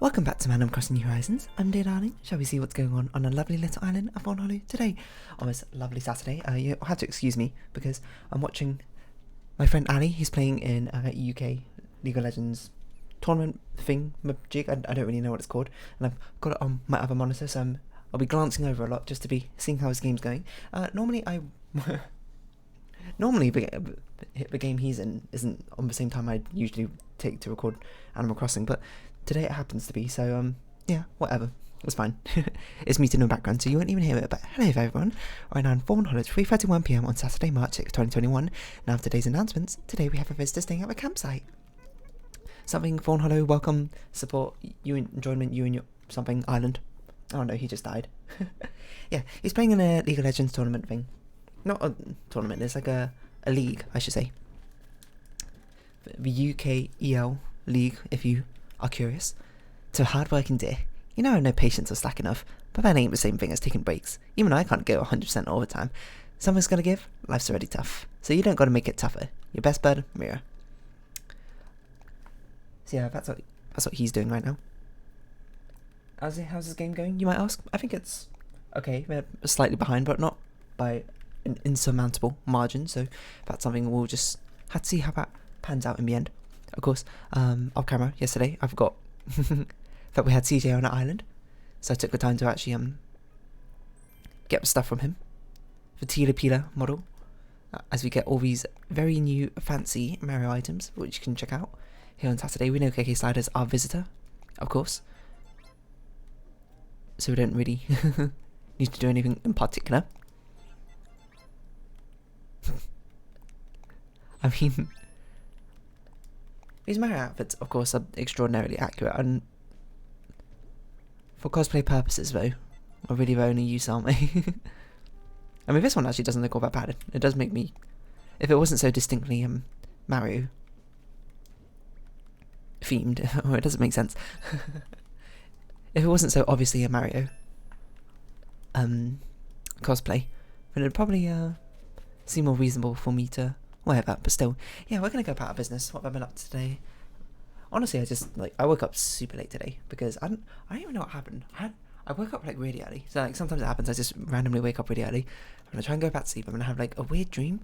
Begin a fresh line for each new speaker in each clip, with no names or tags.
Welcome back to Animal Crossing New Horizons. I'm dear darling. Shall we see what's going on a lovely little island of Fawnhollow today on this lovely Saturday? You have to excuse me because I'm watching my friend Ali. He's playing in UK League of Legends tournament thing jig. I don't really know what it's called, and I've got it on my other monitor, so I'll be glancing over a lot just to be seeing how his game's going. Normally the game he's in isn't on the same time I'd usually take to record Animal Crossing, but today it happens to be, so yeah, whatever, it's fine. It's muted in the background, so you won't even hear it, but hello everyone. Right now in Fawnhollow, it's 3:31pm on Saturday, March 6, 2021. Now for today's announcements. Today we have a visitor staying at the campsite. Something Fawnhollow, welcome, support, you enjoyment, you and your something island. Oh no, he just died. Yeah, he's playing in a League of Legends tournament thing. Not a tournament, it's like a league, I should say. The UK EL League, if you are curious. To a hard-working deer. You know I have no patience or slack enough, but that ain't the same thing as taking breaks. Even I can't go 100% all the time. Someone's gotta give, life's already tough. So you don't gotta make it tougher. Your best bud, Mira. So yeah, that's what he's doing right now. How's his game going, you might ask? I think it's okay. They're slightly behind, but not by an insurmountable margin, so that's something we'll just have to see how that pans out in the end. Of course, off camera yesterday, I forgot that we had CJ on our island, so I took the time to actually get the stuff from him, the Tila Pila model, as we get all these very new fancy Mario items, which you can check out here on Saturday. We know KK Slider's our visitor, of course, so we don't really need to do anything in particular. I mean, these Mario outfits, of course, are extraordinarily accurate, and for cosplay purposes, though, are really their only use, aren't they? I mean, this one actually doesn't look all that bad. It does make me, if it wasn't so distinctly Mario themed, or it doesn't make sense. If it wasn't so obviously a Mario cosplay, then it'd probably seem more reasonable for me to wear that. But still, yeah, we're gonna go about our business. What have I been up to today? Honestly, I woke up super late today because I don't even know what happened. I woke up like really early. So like sometimes it happens. I just randomly wake up really early. I'm gonna try and go back to sleep. I'm gonna have like a weird dream.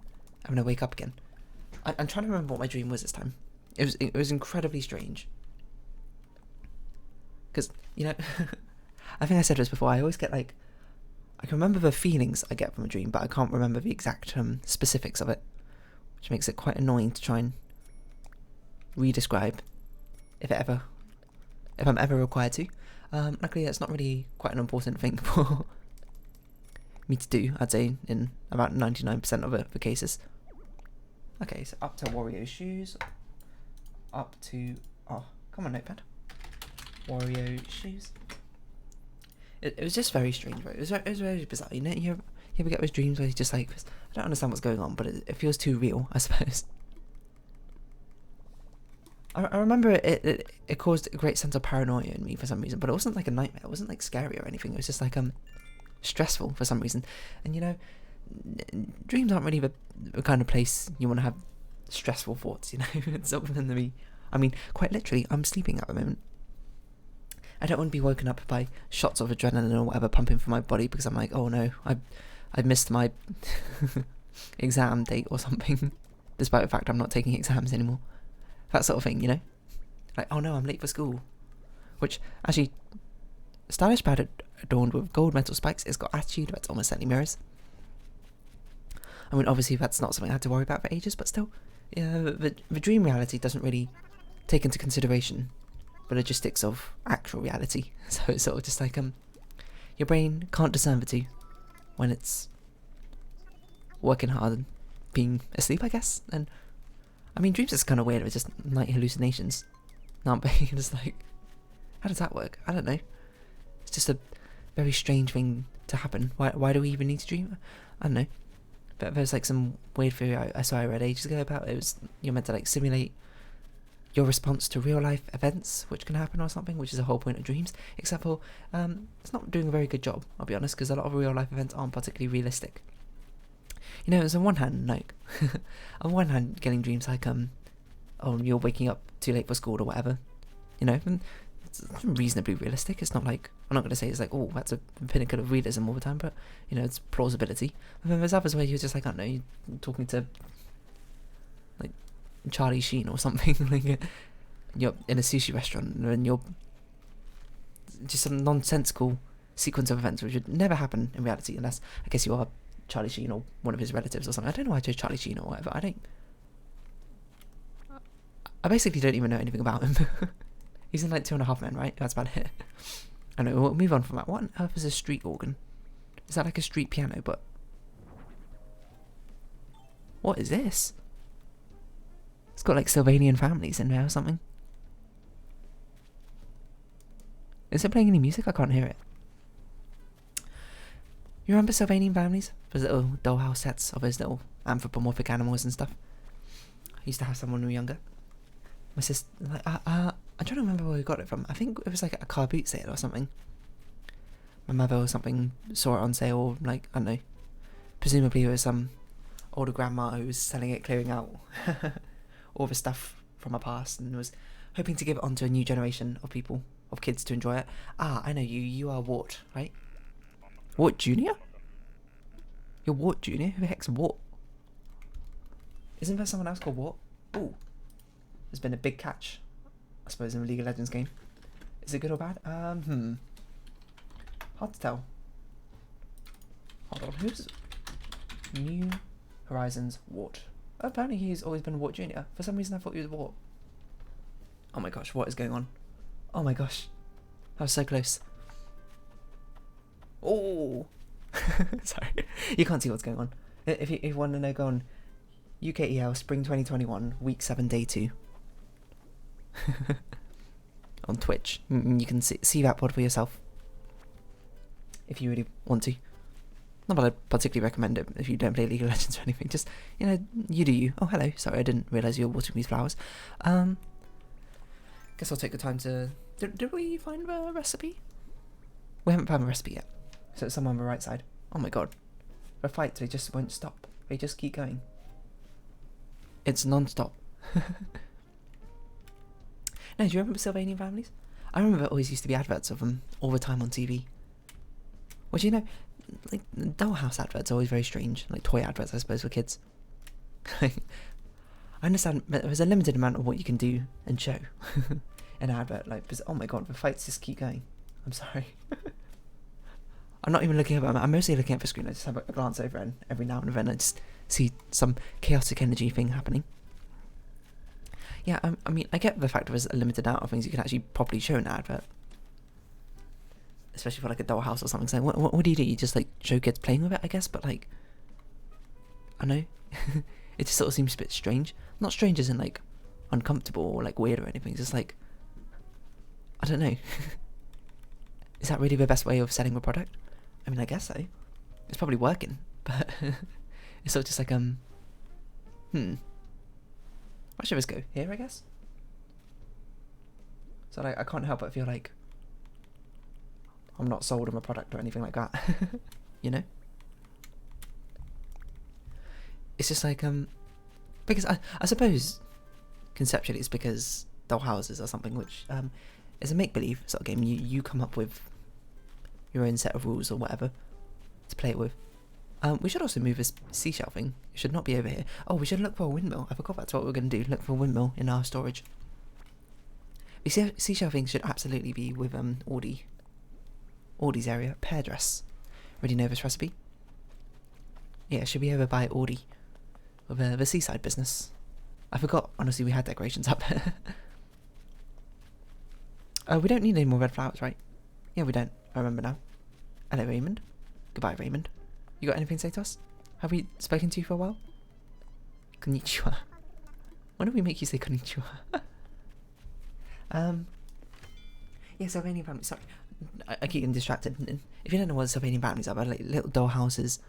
I'm gonna wake up again. I'm trying to remember what my dream was this time. It was incredibly strange. Because, you know, I think I said this before, I always get like, I can remember the feelings I get from a dream, but I can't remember the exact specifics of it, which makes it quite annoying to try and re-describe if I'm ever required to. Luckily, that's not really quite an important thing for me to do, I'd say, in about 99% of the cases. Okay, so up to Wario shoes, up to, oh, come on, notepad. Wario shoes. It was just very strange, right? It was very bizarre. You know, you ever get those dreams where you're just like, I don't understand what's going on, but it feels too real, I suppose. I remember it caused a great sense of paranoia in me for some reason, but it wasn't like a nightmare. It wasn't like scary or anything. It was just like stressful for some reason. And you know, dreams aren't really the kind of place you want to have stressful thoughts. You know, it's something to me. I mean, quite literally, I'm sleeping at the moment. I don't want to be woken up by shots of adrenaline or whatever pumping through my body because I'm like, oh no, I missed my exam date or something, despite the fact I'm not taking exams anymore. That sort of thing, you know? Like, oh no, I'm late for school. Which, actually, stylish pad adorned with gold metal spikes, it's got attitude, that's almost certainly mirrors. I mean, obviously that's not something I had to worry about for ages, but still, yeah, the dream reality doesn't really take into consideration the logistics of actual reality. So it's sort of just like your brain can't discern the two when it's working hard and being asleep, I guess. And I mean, dreams is kind of weird. They're just night hallucinations, aren't they? Just like, how does that work? I don't know. It's just a very strange thing to happen. Why do we even need to dream? I don't know. But there's like some weird theory I read ages ago about it was you're meant to like simulate your response to real life events which can happen or something, which is the whole point of dreams, except for it's not doing a very good job, I'll be honest, because a lot of real life events aren't particularly realistic. You know, it's on one hand, like, on one hand, getting dreams like, oh, you're waking up too late for school or whatever, you know, and it's reasonably realistic. It's not like, I'm not going to say it's like, oh, that's a pinnacle of realism all the time, but, you know, it's plausibility. And then there's others where you're just like, I don't know, you're talking to, like, Charlie Sheen or something. Like, you're in a sushi restaurant and you're just some nonsensical sequence of events which would never happen in reality unless, I guess, you are Charlie Sheen or one of his relatives or something. I don't know why I chose Charlie Sheen or whatever. I basically don't even know anything about him. He's in like 2.5 Men, right? That's about it. I know, we'll move on from that. What on earth is a street organ? Is that like a street piano, but... What is this? It's got like Sylvanian families in there or something. Is it playing any music? I can't hear it. You remember Sylvanian families? Those little dollhouse sets of those little anthropomorphic animals and stuff. I used to have some when we were younger. My sister, like, I'm trying to remember where we got it from. I think it was like a car boot sale or something. My mother or something saw it on sale, like, I don't know. Presumably it was some older grandma who was selling it, clearing out all the stuff from her past, and was hoping to give it on to a new generation of people, of kids to enjoy it. Ah, I know you. You are Wart, right? Wart Jr.? You're Wart Jr.? Who the heck's Wart? Isn't there someone else called Wart? Ooh. There's been a big catch, I suppose, in the League of Legends game. Is it good or bad? Hard to tell. Hold on, who's New Horizons Wart? Oh, apparently he's always been Wart Jr. For some reason I thought he was Wart. Oh my gosh, what is going on? Oh my gosh. That was so close. Oh! Sorry. You can't see what's going on. If you want to know, go on UKEL Spring 2021, Week 7, Day 2. On Twitch. You can see that pod for yourself. If you really want to. Not that I particularly recommend it if you don't play League of Legends or anything. Just, you know, you do you. Oh, hello. Sorry, I didn't realise you were watering these flowers. Guess I'll take the time to... Did we find the recipe? We haven't found the recipe yet. So it's somewhere on the right side. Oh my god. The fights, they just won't stop. They just keep going. It's non-stop. No, do you remember Sylvanian families? I remember there always used to be adverts of them all the time on TV. Well, do you know, like, dollhouse adverts are always very strange. Like toy adverts, I suppose, for kids. I understand there's a limited amount of what you can do and show in an advert. Like, oh my god, the fights just keep going. I'm sorry. I'm not even looking at them. I'm mostly looking at the screen. I just have a glance over and every now and then I just see some chaotic energy thing happening. Yeah, I mean, I get the fact there's a limited amount of things you can actually properly show in an advert. Especially for like a dollhouse or something. So what do? You just like show kids playing with it, I guess? But like, I don't know. It just sort of seems a bit strange. Not strange as in like uncomfortable or like weird or anything. It's just like, I don't know. Is that really the best way of selling a product? I mean, I guess so. It's probably working, but it's sort of just like, Where should this go? Here, I guess? So like, I can't help but feel like I'm not sold on a product or anything like that. You know? It's just like, because I suppose conceptually it's because dollhouses are something which is a make-believe sort of game. You come up with your own set of rules or whatever to play it with. We should also move this sea shelving. It should not be over here. Oh, we should look for a windmill. I forgot that's what we're going to do. Look for a windmill in our storage. The sea shelving should absolutely be with Audie's area. Pear dress. Already know this recipe? Yeah, it should be over by Audie. With the seaside business. I forgot, honestly, we had decorations up there. We don't need any more red flowers, right? Yeah, we don't. I remember now. Hello, Raymond. Goodbye, Raymond. You got anything to say to us? Have we spoken to you for a while? Konnichiwa. Why don't we make you say konnichiwa? Yeah, Sylvanian families. Sorry, I keep getting distracted. If you don't know what Sylvanian families are, they're like little doll houses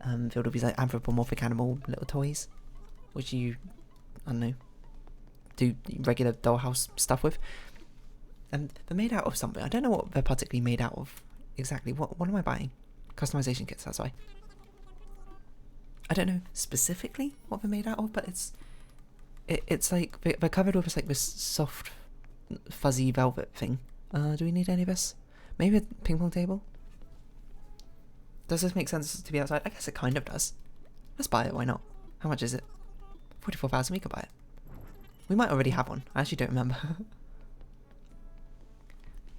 filled with these like anthropomorphic animal little toys, which you, I don't know, do regular dollhouse stuff with. And they're made out of something. I don't know what they're particularly made out of exactly. What am I buying? Customization kits, that's why. I don't know specifically what they're made out of, but it's like they're covered with like this soft fuzzy velvet thing. Do we need any of this? Maybe a ping pong table? Does this make sense to be outside? I guess it kind of does. Let's buy it, why not? How much is it? 44,000, we could buy it. We might already have one, I actually don't remember.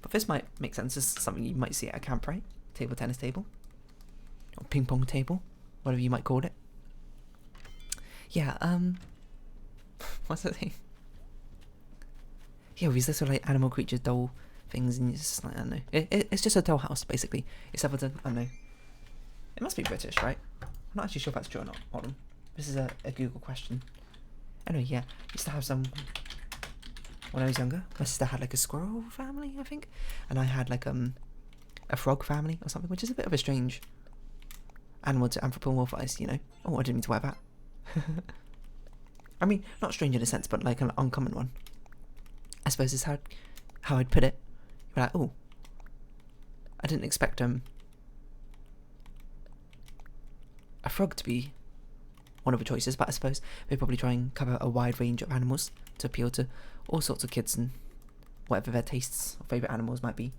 But this might make sense as something you might see at a camp, right? Table tennis table. Or ping pong table, whatever you might call it. Yeah, what's that thing? Yeah, these little like animal creatures, doll things, and it's just like, I don't know. It's just a doll house, basically. Except for the, I don't know. It must be British, right? I'm not actually sure if that's true or not. Hold on. This is a Google question. Anyway, yeah, I used to have some when I was younger. My sister had like a squirrel family, I think, and I had like a frog family or something, which is a bit of a strange animal to anthropomorphize, you know. Oh, I didn't mean to wear that. I mean, not strange in a sense, but like an uncommon one. I suppose is how I'd put it. You're like, oh, I didn't expect a frog to be one of the choices, but I suppose they probably try and cover a wide range of animals to appeal to all sorts of kids and whatever their tastes or favourite animals might be.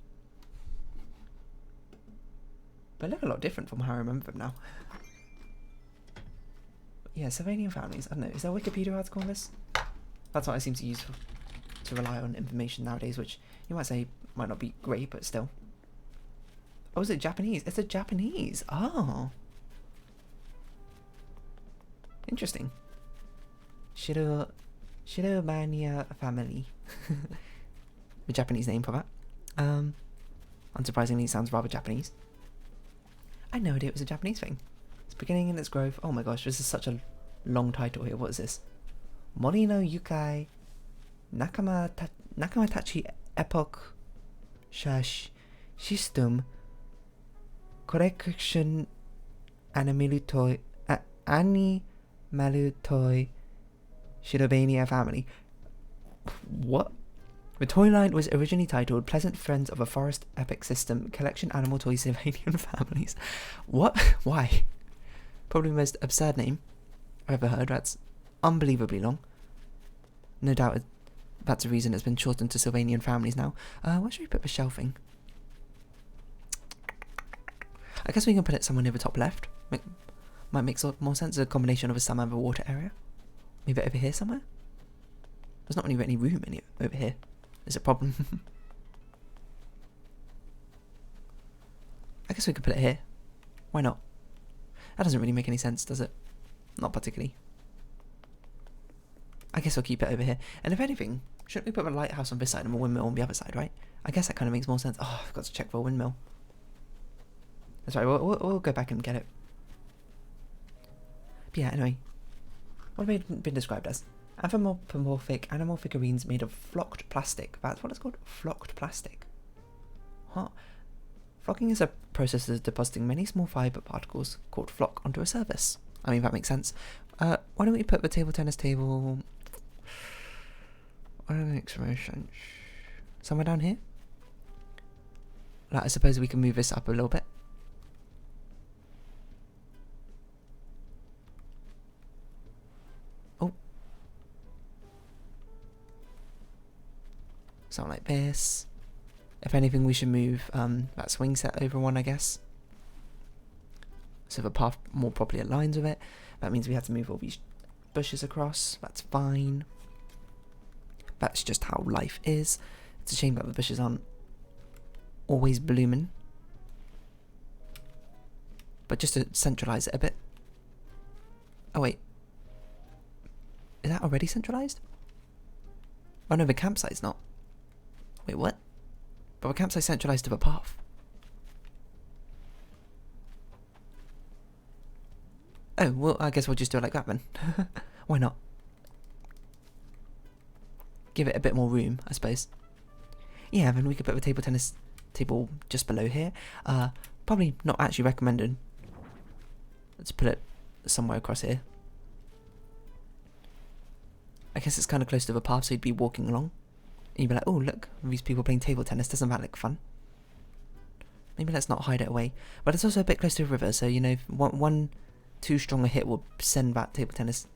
But they look a lot different from how I remember them now. Yeah, Sylvanian families. I don't know. Is there a Wikipedia article on this? That's what I seem to use to rely on information nowadays, which you might say might not be great, but still. Oh, is it Japanese? It's a Japanese. Oh. Interesting. Shiromania family. The Japanese name for that. Unsurprisingly, it sounds rather Japanese. I had no idea it was a Japanese thing. It's beginning in its growth. Oh my gosh, this is such a long title here. What is this? Mori no Yukai Nakama Tachi Epoch Shash System Correction Animalutoi Shirobania family. What? The toy line was originally titled Pleasant Friends of a Forest Epic System Collection Animal Toy Sylvanian Families. What? Why? Probably the most absurd name I've ever heard. That's unbelievably long. No doubt that's the reason it's been shortened to Sylvanian Families now. Where should we put the shelving? I guess we can put it somewhere near the top left. Might make more sense. A combination of a summer and a water area. Maybe over here somewhere? There's not really any room over here. Is a problem. I guess we could put it here. Why not? That doesn't really make any sense, does it? Not particularly. I guess I'll keep it over here. And if anything, shouldn't we put a lighthouse on this side and a windmill on the other side, right? I guess that kind of makes more sense. Oh, I've got to check for a windmill. That's right, we'll go back and get it. But yeah, anyway. What have they been described as? Anthropomorphic animal figurines made of flocked plastic. That's what it's called? Flocked plastic. What? Flocking is a process of depositing many small fibre particles called flock onto a surface. I mean, that makes sense. Why don't we put the table tennis table... I don't think so. Somewhere down here? Like, I suppose we can move this up a little bit. Oh. Something like this. If anything, we should move that swing set over one, I guess. So the path more properly aligns with it. That means we have to move all these bushes across. That's fine. That's just how life is. It's a shame that the bushes aren't always blooming. But just to centralise it a bit. Oh wait. Is that already centralised? Oh no, the campsite's not. Wait, what? But the campsite's centralised to the path. Oh, well, I guess we'll just do it like that then. Why not? Give it a bit more room, I suppose. Yeah, then we could put the table tennis table just below here. Probably not actually recommended. Let's put it somewhere across here. I guess it's kind of close to the path, so you'd be walking along. And you'd be like, oh, look, these people playing table tennis. Doesn't that look fun? Maybe let's not hide it away. But it's also a bit close to the river, so, you know, one too strong a hit will send that table tennis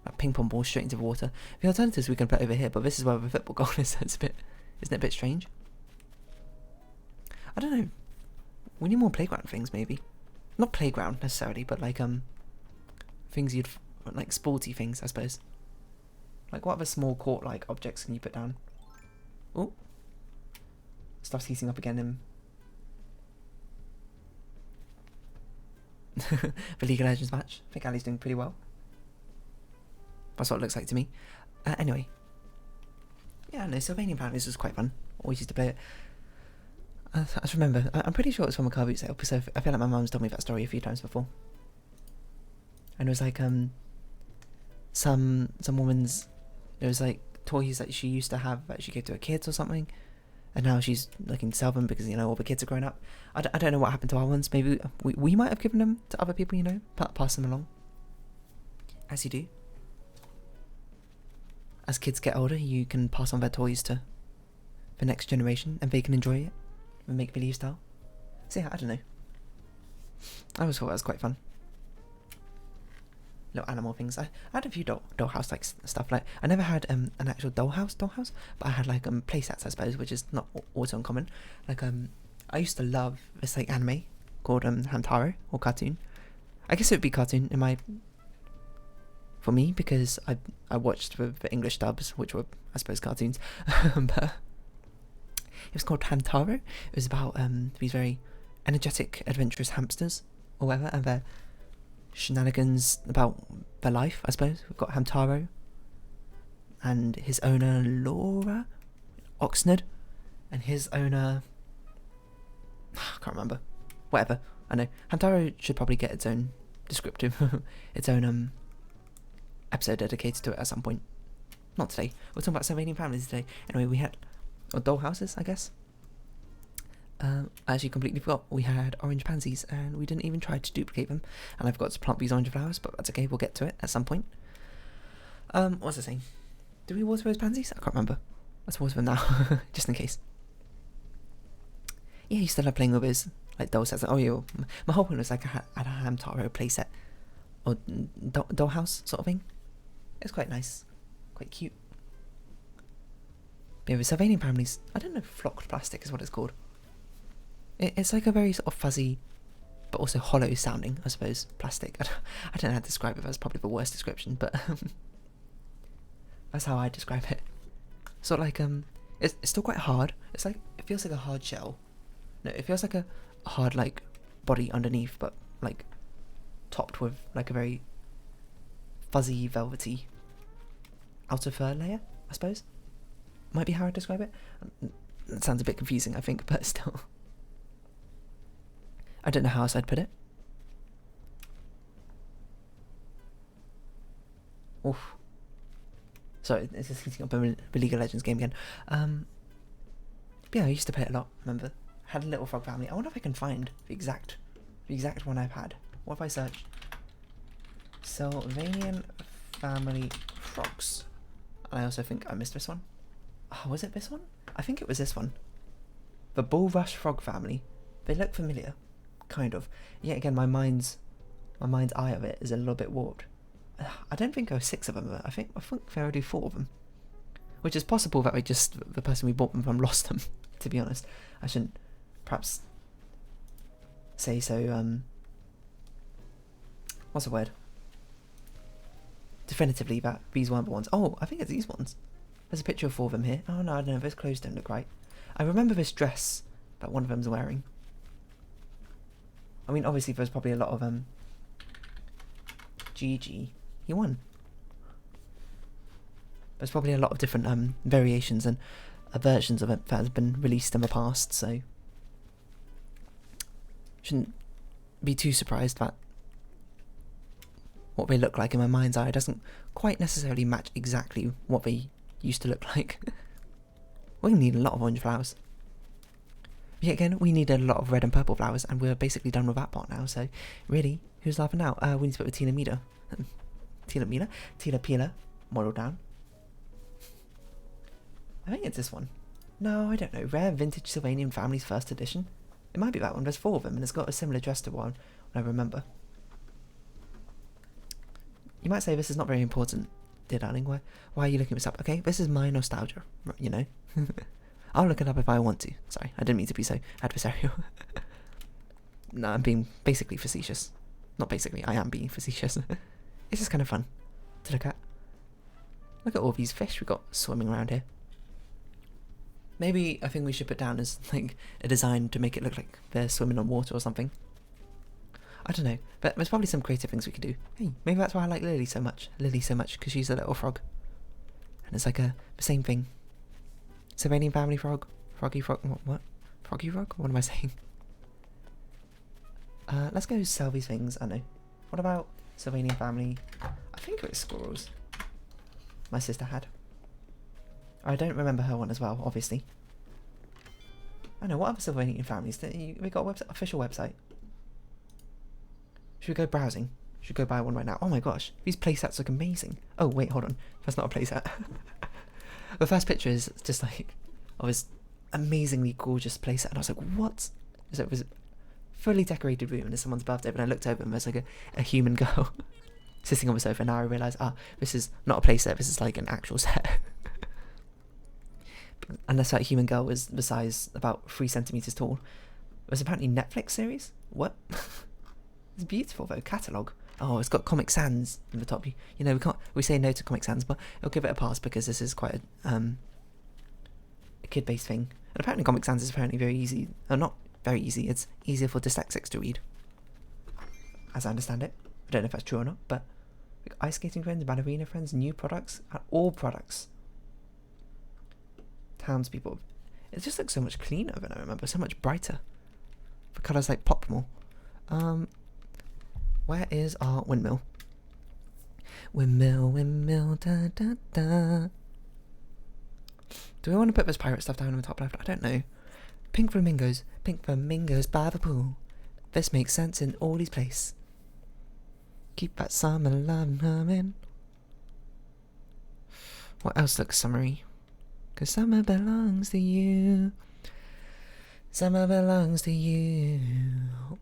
like ping pong balls straight into the water. The alternatives we can put over here, but this is where the football goal is, so it's a bit, isn't it a bit strange? I don't know. We need more playground things, maybe. Not playground necessarily, but like things you'd like sporty things, I suppose. Like what other small court-like objects can you put down? Oh, stuff's heating up again. The League of Legends match. I think Ali's doing pretty well. That's what it looks like to me. Anyway, yeah, no, Sylvanian Families was quite fun. Always used to play it. I just remember, I'm pretty sure it was from a car boot sale, because I feel like my mum's told me that story a few times before. And it was like some woman's, it was like toys that she used to have that she gave to her kids or something, and now she's looking to sell them because, you know, all the kids are growing up. I don't know what happened to our ones. Maybe we might have given them to other people, you know, pass them along, as you do. As kids get older, you can pass on their toys to the next generation, and they can enjoy it. The make-believe style. So yeah, I don't know. I always thought that was quite fun. Little animal things. I had a few dollhouse like stuff. Like I never had an actual dollhouse, but I had like play sets, I suppose, which is not also uncommon. Like I used to love this like anime called Hamtaro, or cartoon. I guess it would be cartoon in my, for me, because I watched the English dubs, which were, I suppose, cartoons. But it was called Hamtaro. It was about these very energetic, adventurous hamsters, or whatever, and their shenanigans about their life, I suppose. We've got Hamtaro and his owner Laura Oxnard, and his owner, I can't remember. Whatever. I know Hamtaro should probably get its own descriptive, its own episode dedicated to it at some point. Not today. We're talking about Sylvanian Families today. Anyway, we had dollhouses, I guess. I actually completely forgot we had orange pansies, and we didn't even try to duplicate them. And I've got to plant these orange flowers, but that's okay. We'll get to it at some point. What was I saying? Did we water those pansies? I can't remember. Let's water them now, just in case. Yeah, you still love playing with those like doll sets. Oh yeah, my whole point was like I had a Hamtaro playset or dollhouse sort of thing. It's quite nice, quite cute. But yeah, with Sylvanian Families, I don't know if flocked plastic is what it's called. It's like a very sort of fuzzy, but also hollow sounding, I suppose, plastic. I don't know how to describe it. That's probably the worst description, but that's how I describe it. Sort of like it's still quite hard. It's like, it feels like a hard shell. No, it feels like a hard like body underneath, but like topped with like a very fuzzy, velvety outer fur layer, I suppose. Might be how I describe it. It sounds a bit confusing, I think, but still. I don't know how else I'd put it. Oof. Sorry, it's just heating up a League of Legends game again. Yeah, I used to play it a lot, remember? Had a little frog family. I wonder if I can find the exact one I've had. What if I search Sylvanian family frogs? And I also think I missed this one. Oh, was it this one? I think it was this one. The Bulrush frog family. They look familiar, kind of. Yet again, my mind's eye of it is a little bit warped. I don't think there were 6 of them. I think there were only 4 of them, which is possible that the person we bought them from lost them. To be honest, I shouldn't perhaps say so. What's the word? Definitively that these weren't the ones. Oh, I think it's these ones. There's a picture of 4 of them here. Oh no, I don't know. Those clothes don't look right. I remember this dress that one of them's wearing. I mean, obviously there's probably a lot of GG. You won. There's probably a lot of different variations and versions of it that has been released in the past, so shouldn't be too surprised that what they look like in my mind's eye doesn't quite necessarily match exactly what they used to look like. We're going to need a lot of orange flowers. Yet again, we need a lot of red and purple flowers, and we're basically done with that part now, so really, who's laughing now? We need to put with Tina Mila. Tina Pila, model down. I think it's this one. No, I don't know. Rare Vintage Sylvanian Families First Edition. It might be that one. There's 4 of them, and it's got a similar dress to one I remember. You might say this is not very important, Dear darling, why are you looking this up? Okay, this is my nostalgia, you know. I'll look it up if I want to. Sorry, I didn't mean to be so adversarial. No, I'm being basically facetious. Not basically, I am being facetious. It's just kind of fun to look at. Look at all these fish we got swimming around here. Maybe a thing we should put down is like a design to make it look like they're swimming on water or something. I don't know, but there's probably some creative things we could do. Hey, maybe that's why I like Lily so much. Because she's a little frog. And it's like the same thing. Sylvanian family frog. Froggy frog. What? Froggy frog? What am I saying? Let's go sell these things. I know. What about Sylvanian family? I think it was squirrels. My sister had. I don't remember her one as well, obviously. I know, what other Sylvanian families? We got a official website. Should we go browsing? Should we go buy one right now? Oh my gosh, these playsets look amazing. Oh wait, hold on. That's not a playset. The first picture is just like of this amazingly gorgeous playset, and I was like, what? So it was a fully decorated room, and it's someone's birthday, but I looked over and there's like a human girl sitting on the sofa, and now I realise, this is not a playset, this is like an actual set. Unless that human girl was the size about 3 centimeters tall. It was apparently Netflix series? What? It's beautiful though, catalogue. Oh, it's got Comic Sans in the top. You know, we say no to Comic Sans, but I'll give it a pass because this is quite a kid-based thing. And apparently Comic Sans is apparently very easy. Not very easy, it's easier for dyslexics to read. As I understand it. I don't know if that's true or not, but ice skating friends, ballerina friends, new products, all products. Townspeople. It just looks so much cleaner than I remember, so much brighter. For colours like pop more. Where is our windmill? Windmill, da da da. Do we want to put this pirate stuff down in the top left? I don't know. Pink flamingos by the pool. This makes sense in all these places. Keep that summer love humming. What else looks summery? 'Cause summer belongs to you. Summer belongs to you.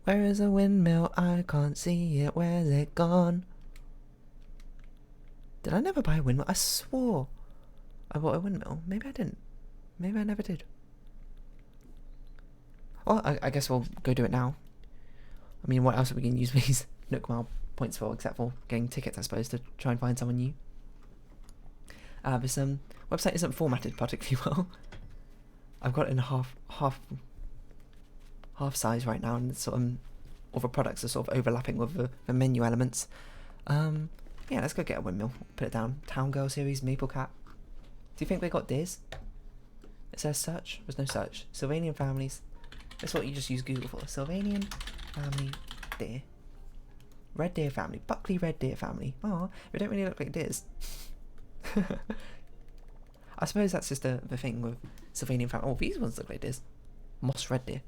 Where is a windmill? I can't see it. Where's it gone? Did I never buy a windmill? I swore I bought a windmill. Maybe I didn't. Maybe I never did. Well, I guess we'll go do it now. I mean, what else are we going to use these Nook Mile points for, except for getting tickets, I suppose, to try and find someone new. This website isn't formatted particularly well. I've got it in half size right now, and it's sort of all the products are sort of overlapping with the menu elements. Yeah, let's go get a windmill. Put it down. Town Girl series, Maple Cat. Do you think they got deers? It says search. There's no search. Sylvanian families. That's what you just use Google for. Sylvanian family deer. Red deer family. Buckley red deer family. Oh, they don't really look like deers. I suppose that's just the thing with Sylvanian family. Oh, these ones look like deers. Moss red deer.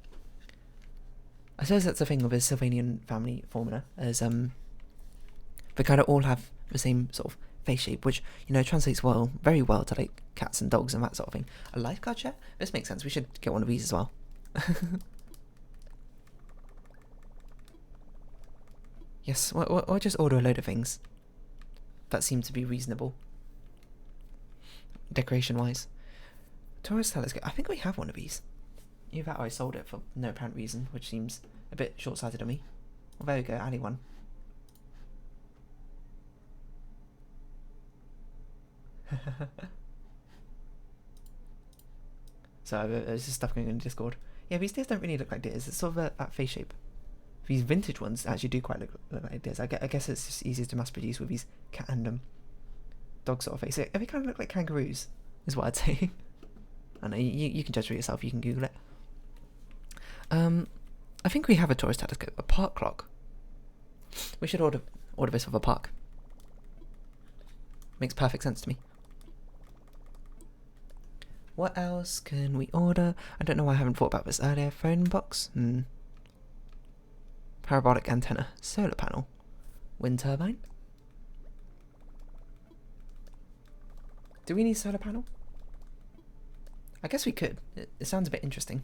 I suppose that's the thing with a Sylvanian family formula, as they kind of all have the same sort of face shape, which, you know, translates very well to like cats and dogs and that sort of thing. A lifeguard chair? This makes sense. We should get one of these as well. Yes, or just order a load of things that seem to be reasonable, decoration-wise. Tourist telescope. I think we have one of these. Either that or I sold it for no apparent reason, which seems a bit short-sighted of me. Well, there we go, Ali one. So there's just stuff going on in Discord. Yeah, these deers don't really look like deers. It's sort of that face shape. These vintage ones actually do quite look like deers. I guess it's just easier to mass produce with these cat and dog sort of face. They kind of look like kangaroos, is what I'd say. I know, you can judge for yourself. You can Google it. I think we have a tourist telescope, a park clock. We should order this for a park. Makes perfect sense to me. What else can we order? I don't know why I haven't thought about this earlier. Phone box? Parabolic antenna. Solar panel. Wind turbine? Do we need solar panel? I guess we could. It sounds a bit interesting.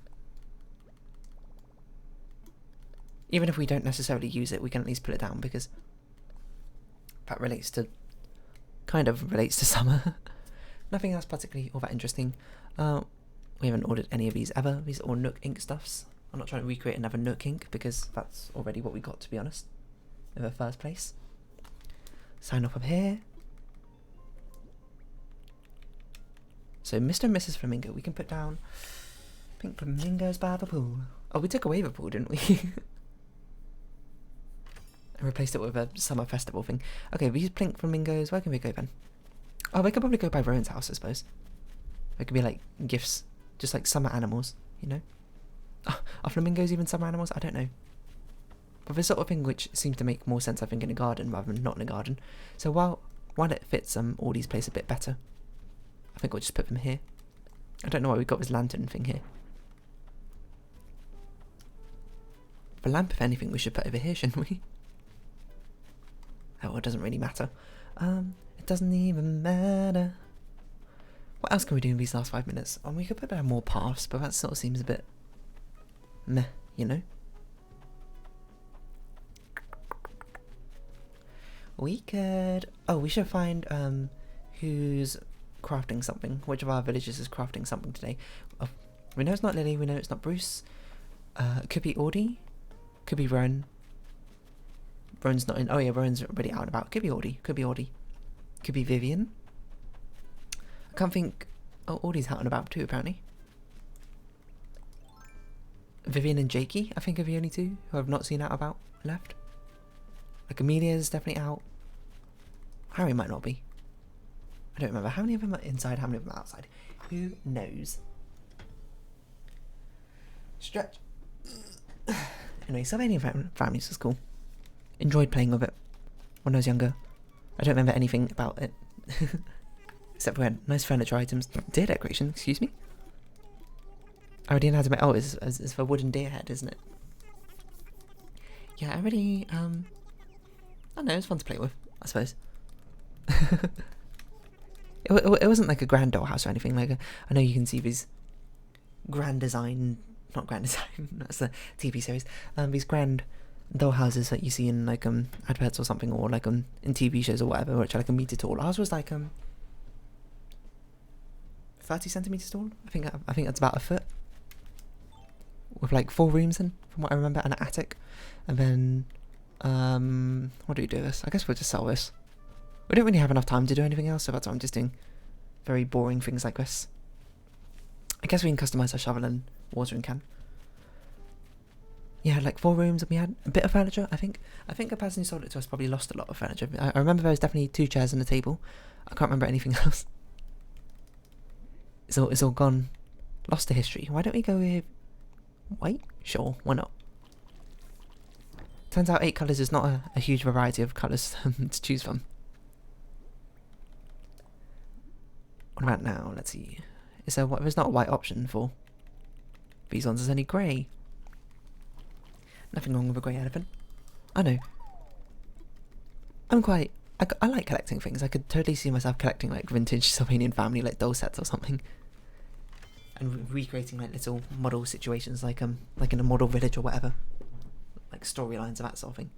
Even if we don't necessarily use it, we can at least put it down, because that relates to kind of relates to summer. Nothing else particularly all that interesting. We haven't ordered any of these ever. These are all Nook ink stuffs. I'm not trying to recreate another Nook ink because that's already what we got, to be honest, in the first place. Sign up here. So Mr. and Mrs. Flamingo, we can put down pink flamingos by the pool. Oh, we took away the pool, didn't we? And replaced it with a summer festival thing. Okay, these pink flamingos, where can we go then? Oh, we could probably go by Rowan's house, I suppose. It could be like gifts, just like summer animals, you know? Are flamingos even summer animals? I don't know. But the sort of thing which seems to make more sense, I think, in a garden rather than not in a garden. So while it fits all these places a bit better, I think we'll just put them here. I don't know why we've got this lantern thing here. The lamp, if anything, we should put over here, shouldn't we? Oh, well, it doesn't really matter. It doesn't even matter. What else can we do in these last 5 minutes? We could put down more paths, but that sort of seems a bit meh, you know? We could... Oh, we should find who's crafting something. Which of our villagers is crafting something today? Oh, we know it's not Lily, we know it's not Bruce. Could be Audie. Could be Rowan. Rowan's not in... Oh yeah, Rowan's already out and about. Could be Audie. Could be Audie. Could be Vivian. I can't think... Oh, Audie's out and about too, apparently. Vivian and Jakey, I think, are the only two who I've not seen out about left. Like, Amelia's definitely out. Harry might not be. I don't remember. How many of them are inside, how many of them are outside? Who knows? Stretch. Anyway, Sylvanian families was cool. Enjoyed playing with it when I was younger. I don't remember anything about it. Except we had nice furniture items. Deer decoration, excuse me. I already know how to make... Oh, it's for wooden deer head, isn't it? Yeah, I really... I don't know, it was fun to play with, I suppose. It wasn't like a grand dollhouse or anything. Like I know you can see these grand design... Not grand design, that's the TV series. These grand dollhouses that you see in like adverts or something, or like in TV shows or whatever, which are like a meter tall. Ours was like 30 centimeters tall. I think that's about a foot, with like 4 rooms in, from what I remember, and an attic. And then what do we do with this? I guess we'll just sell this. We don't really have enough time to do anything else, so that's why I'm just doing very boring things like this. I guess we can customise our shovel and watering can. Yeah, like 4 rooms, and we had a bit of furniture, I think. I think the person who sold it to us probably lost a lot of furniture. I remember there was definitely 2 chairs and a table. I can't remember anything else. It's all gone. Lost to history. Why don't we go with white? Sure, why not? Turns out 8 colours is not a huge variety of colours to choose from. What about now? Let's see. There's not a white option for these ones. There's only grey. Nothing wrong with a grey elephant. I know. I like collecting things. I could totally see myself collecting like vintage Sylvanian family like doll sets or something, and recreating like little model situations, like in a model village or whatever, like storylines of that sort of thing.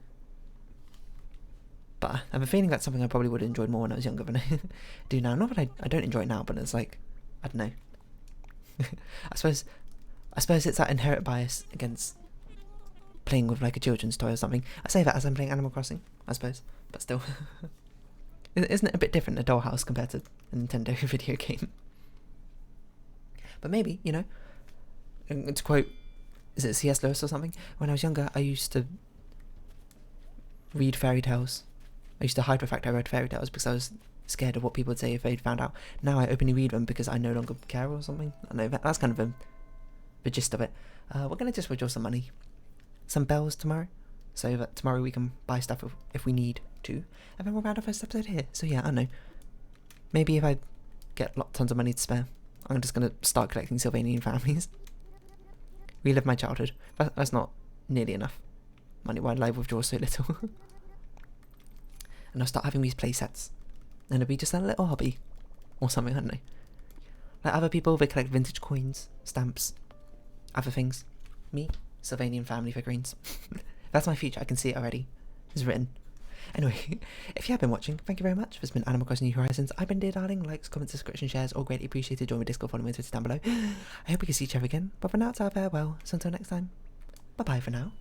But I have a feeling that's something I probably would have enjoyed more when I was younger than I do now. Not that I don't enjoy it now, but it's like, I don't know. I suppose it's that inherent bias against playing with like a children's toy or something. I say that as I'm playing Animal Crossing, I suppose, but still. Isn't it a bit different, a dollhouse compared to a Nintendo video game? But maybe, you know, to quote, is it C.S. Lewis or something? When I was younger, I used to read fairy tales. I used to hide the fact I read fairy tales because I was scared of what people would say if they'd found out. Now I openly read them because I no longer care or something. I know that's kind of the gist of it. We're going to just withdraw some money. Some bells tomorrow. So that tomorrow we can buy stuff if we need to. And then we'll round our first episode here. So yeah, I don't know. Maybe if I get tons of money to spare, I'm just going to start collecting Sylvanian families. Relive my childhood. That's not nearly enough money. Why did I withdraw so little? And I'll start having these play sets. And it'll be just a little hobby. Or something, I don't know. Like other people, they collect vintage coins, stamps, other things. Me, Sylvanian family figurines. That's my future, I can see it already. It's written. Anyway, if you have been watching, thank you very much. This has been Animal Crossing New Horizons. I've been Dear Darling. Likes, comments, subscription, shares, all greatly appreciated. Join my Discord, follow me on Twitter down below. I hope we can see each other again. But for now, it's our farewell. So until next time, bye bye for now.